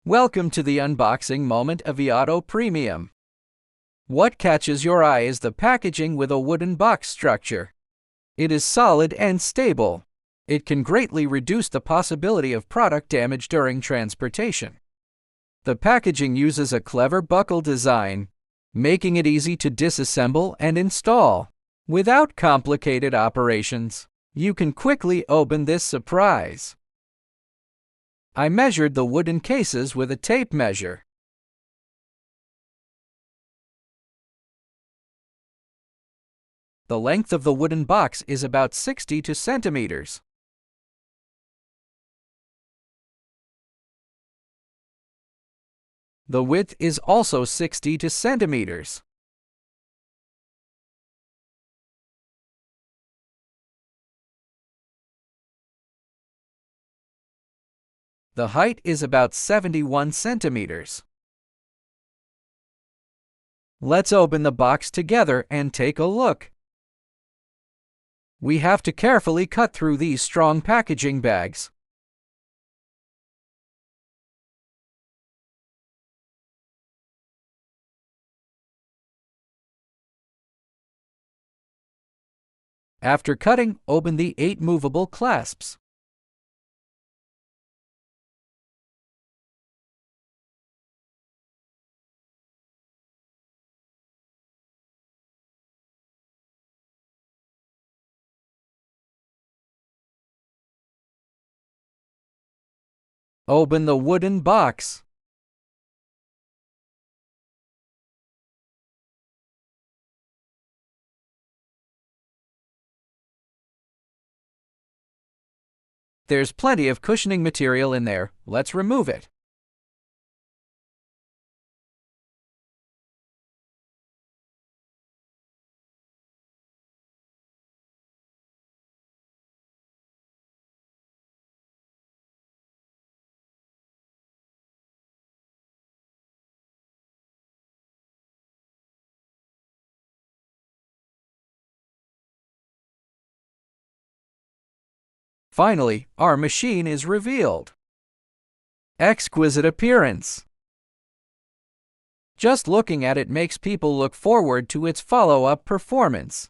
Welcome to the unboxing moment of iAuto Premium. What catches your eye is the packaging with a wooden box structure. It is solid and stable. It can greatly reduce the possibility of product damage during transportation. The packaging uses a clever buckle design, making it easy to disassemble and install. Without complicated operations, you can quickly open this surprise. I measured the wooden cases with a tape measure. The length of the wooden box is about 60 centimeters. The width is also 60 centimeters. The height is about 71 centimeters. Let's open the box together and take a look. We have to carefully cut through these strong packaging bags. After cutting, open the 8 movable clasps. Open the wooden box. There's plenty of cushioning material in there. Let's remove it. Finally, our machine is revealed. Exquisite appearance. Just looking at it makes people look forward to its follow-up performance.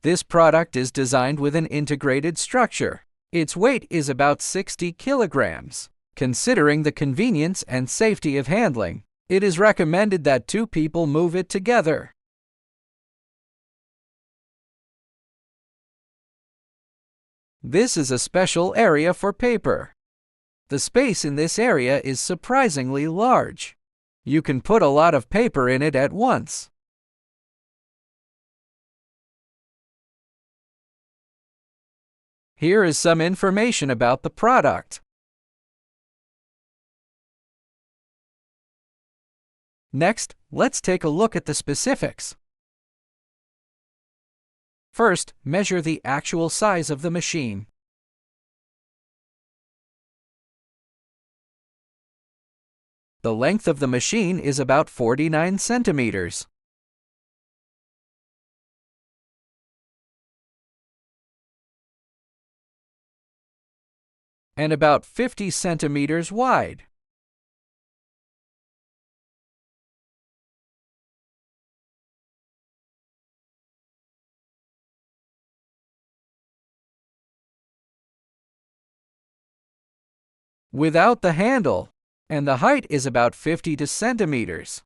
This product is designed with an integrated structure. Its weight is about 60 kilograms. Considering the convenience and safety of handling, it is recommended that 2 people move it together. This is a special area for paper. The space in this area is surprisingly large. You can put a lot of paper in it at once. Here is some information about the product. Next, let's take a look at the specifics. First, measure the actual size of the machine. The length of the machine is about 49 centimeters. And about 50 centimeters wide. Without the handle, and the height is about 50 centimeters.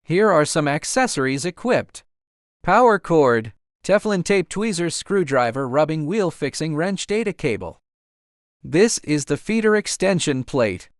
Here are some accessories equipped. Power cord, Teflon tape tweezers, screwdriver, rubbing wheel, fixing wrench, data cable. This is the feeder extension plate.